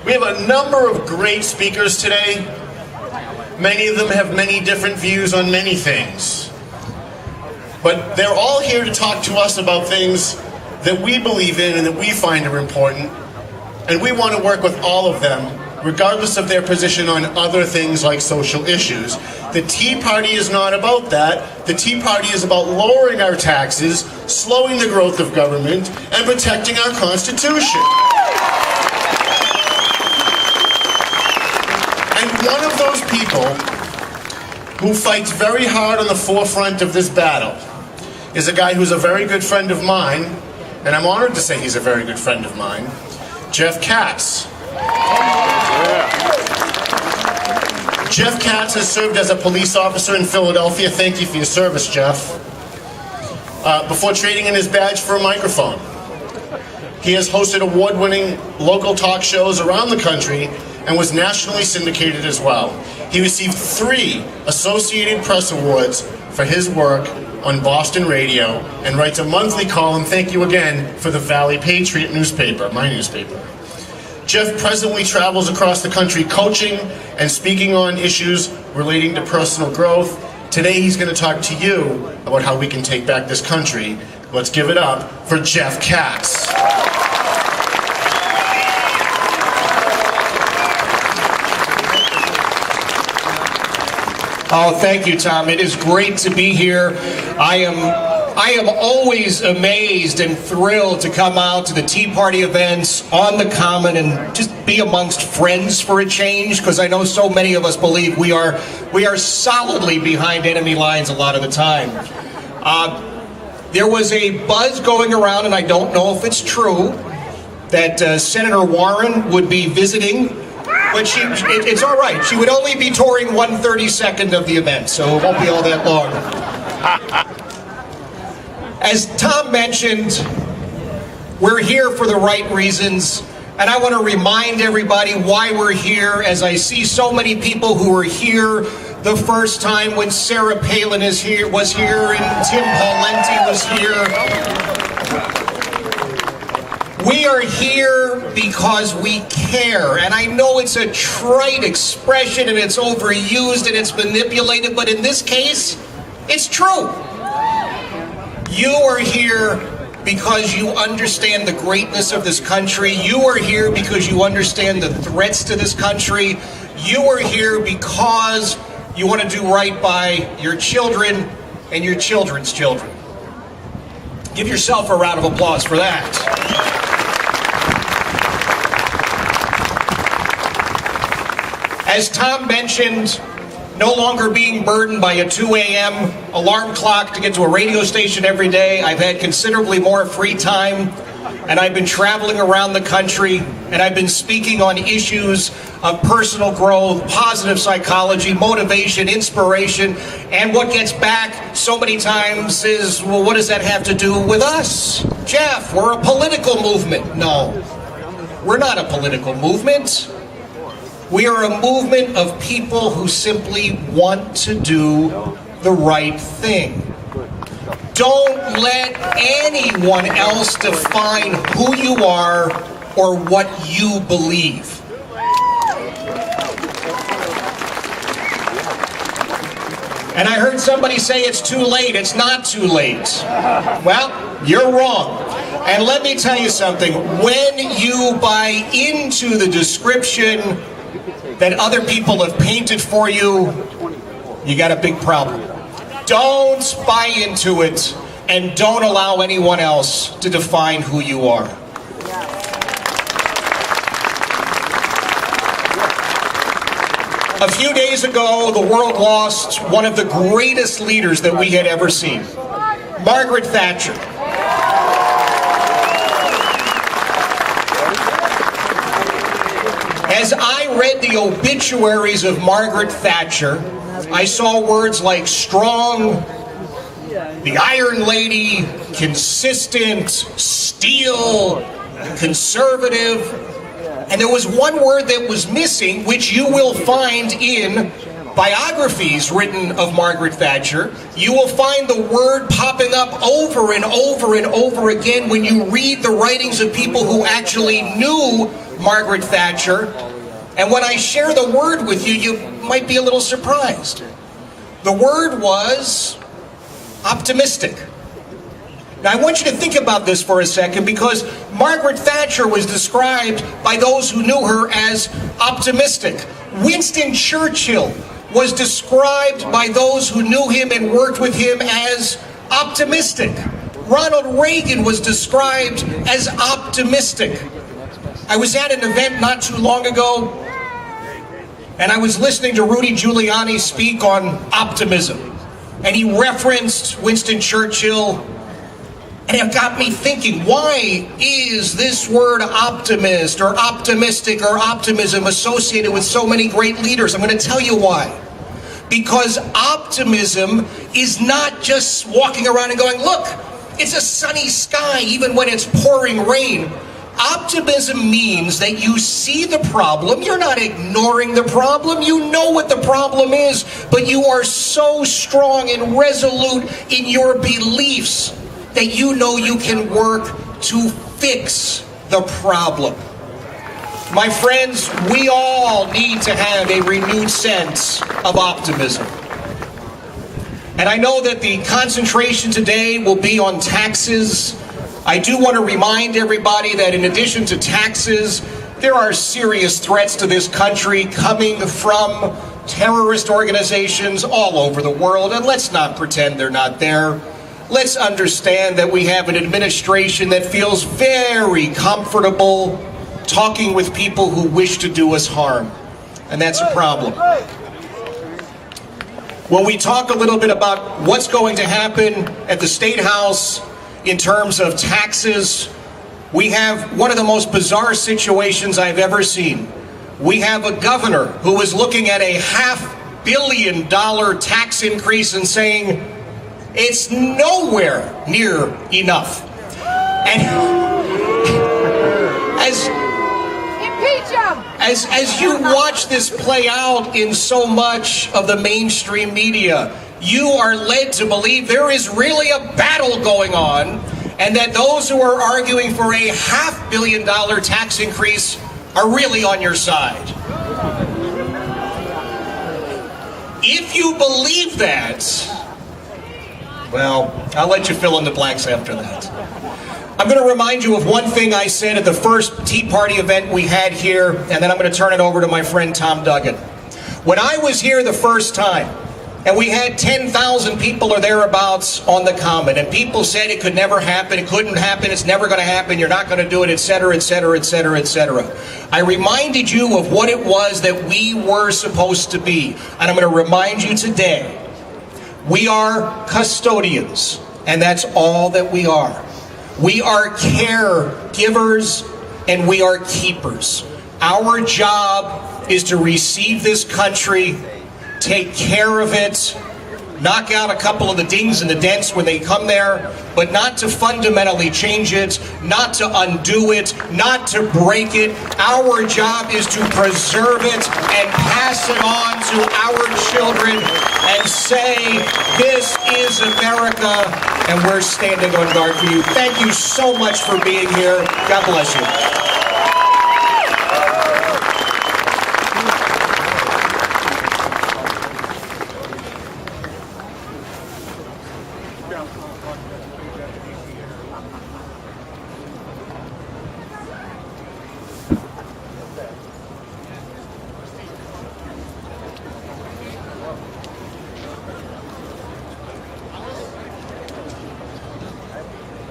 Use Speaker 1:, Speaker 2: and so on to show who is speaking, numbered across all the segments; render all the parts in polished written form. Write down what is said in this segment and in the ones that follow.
Speaker 1: We have a number of great speakers today. Many of them have many different views on many things. But they're all here to talk to us about things that we believe in and that we find are important. And we want to work with all of them, regardless of their position on other things like social issues. The Tea Party is not about that. The Tea Party is about lowering our taxes, slowing the growth of government, and protecting our Constitution. And one of those people who fights very hard on the forefront of this battle is a guy who's a very good friend of mine, and I'm honored to say he's a very good friend of mine, Jeff Katz. Jeff Katz has served as a police officer in Philadelphia. Thank you for your service, Jeff. Before trading in his badge for a microphone. He has hosted award-winning local talk shows around the country and was nationally syndicated as well. He received 3 Associated Press Awards for his work on Boston radio and writes a monthly column, thank you again, for the Valley Patriot newspaper, my newspaper. Jeff presently travels across the country coaching and speaking on issues relating to personal growth. Today he's going to talk to you about how we can take back this country. Let's give it up for Jeff Katz.
Speaker 2: Oh, thank you, Tom. It is great to be here. I am always amazed and thrilled to come out to the Tea Party events on the Common and just be amongst friends for a change, because I know so many of us believe we are solidly behind enemy lines a lot of the time. There was a buzz going around, and I don't know if it's true, that Senator Warren would be visiting. But it's all right. She would only be touring 1/32 of the event, so it won't be all that long. As Tom mentioned, we're here for the right reasons, and I want to remind everybody why we're here, as I see so many people who were here the first time when Sarah Palin was here and Tim Pawlenty was here. We are here because we care, and I know it's a trite expression and it's overused and it's manipulated, but in this case, it's true. You are here because you understand the greatness of this country. You are here because you understand the threats to this country. You are here because you want to do right by your children and your children's children. Give yourself a round of applause for that. As Tom mentioned, no longer being burdened by a 2 a.m. alarm clock to get to a radio station every day, I've had considerably more free time, and I've been traveling around the country, and I've been speaking on issues of personal growth, positive psychology, motivation, inspiration, and what gets back so many times is, well, what does that have to do with us? Jeff, we're a political movement. No, we're not a political movement. We are a movement of people who simply want to do the right thing. Don't let anyone else define who you are or what you believe. And I heard somebody say it's too late. It's not too late. Well, you're wrong. And let me tell you something. When you buy into the description that other people have painted for you, you got a big problem. Don't buy into it, and don't allow anyone else to define who you are. A few days ago, the world lost one of the greatest leaders that we had ever seen, Margaret Thatcher. As I read the obituaries of Margaret Thatcher, I saw words like strong, the Iron Lady, consistent, steel, conservative, and there was one word that was missing, which you will find in biographies written of Margaret Thatcher, you will find the word popping up over and over and over again when you read the writings of people who actually knew Margaret Thatcher. And when I share the word with you, you might be a little surprised. The word was optimistic. Now, I want you to think about this for a second, because Margaret Thatcher was described by those who knew her as optimistic. Winston Churchill was described by those who knew him and worked with him as optimistic. Ronald Reagan was described as optimistic. I was at an event not too long ago, and I was listening to Rudy Giuliani speak on optimism. And he referenced Winston Churchill. And it got me thinking, why is this word optimist or optimistic or optimism associated with so many great leaders? I'm going to tell you why. Because optimism is not just walking around and going, look, it's a sunny sky even when it's pouring rain. Optimism means that you see the problem, you're not ignoring the problem, you know what the problem is, but you are so strong and resolute in your beliefs that you know you can work to fix the problem. My friends, we all need to have a renewed sense of optimism. And I know that the concentration today will be on taxes. I do want to remind everybody that in addition to taxes, there are serious threats to this country coming from terrorist organizations all over the world, and let's not pretend they're not there. Let's understand that we have an administration that feels very comfortable talking with people who wish to do us harm, and that's a problem. When we talk a little bit about what's going to happen at the State House in terms of taxes, we have one of the most bizarre situations I've ever seen. We have a governor who is looking at a $500 million tax increase and saying it's nowhere near enough. And as you watch this play out in so much of the mainstream media, you are led to believe there is really a battle going on, and that those who are arguing for a $500 million tax increase are really on your side. If you believe that, well, I'll let you fill in the blanks after that. I'm going to remind you of one thing I said at the first Tea Party event we had here, and then I'm going to turn it over to my friend Tom Duggan. When I was here the first time, and we had 10,000 people or thereabouts on the Common, and people said it could never happen, it couldn't happen, it's never going to happen, you're not going to do it, etc., etc., etc., etc. I reminded you of what it was that we were supposed to be, and I'm going to remind you today. We are custodians, and that's all that we are. We are caregivers, and we are keepers. Our job is to receive this country, take care of it, knock out a couple of the dings and the dents when they come there, but not to fundamentally change it, not to undo it, not to break it. Our job is to preserve it and pass it on to our children and say, this is America, and we're standing on guard for you. Thank you so much for being here. God bless you.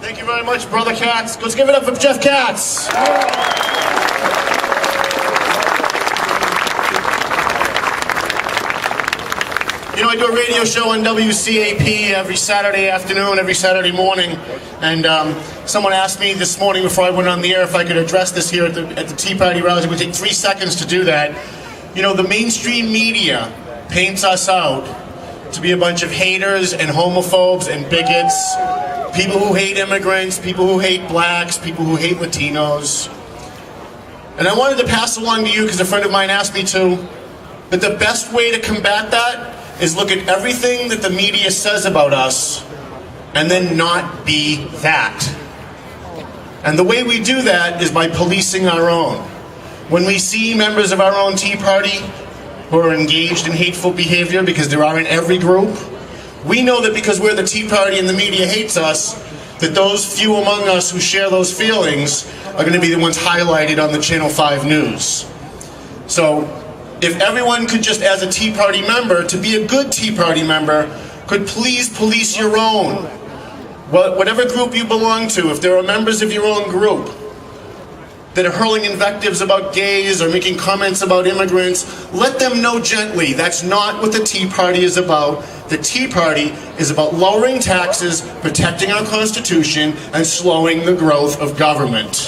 Speaker 1: Thank you very much, Brother Katz. Let's give it up for Jeff Katz. You know, I do a radio show on WCAP every Saturday afternoon, every Saturday morning, and someone asked me this morning before I went on the air if I could address this here at the Tea Party rally. It would take 3 seconds to do that. You know, the mainstream media paints us out to be a bunch of haters and homophobes and bigots, people who hate immigrants, people who hate blacks, people who hate Latinos. And I wanted to pass along to you, because a friend of mine asked me to, But the best way to combat that is look at everything that the media says about us and then not be that. And the way we do that is by policing our own. When we see members of our own Tea Party who are engaged in hateful behavior, because there are in every group, we know that because we're the Tea Party and the media hates us, that those few among us who share those feelings are going to be the ones highlighted on the Channel 5 news. So if everyone could just, as a Tea Party member, to be a good Tea Party member, could please police your own. Whatever group you belong to, if there are members of your own group that are hurling invectives about gays or making comments about immigrants, let them know gently that's not what the Tea Party is about. The Tea Party is about lowering taxes, protecting our Constitution, and slowing the growth of government.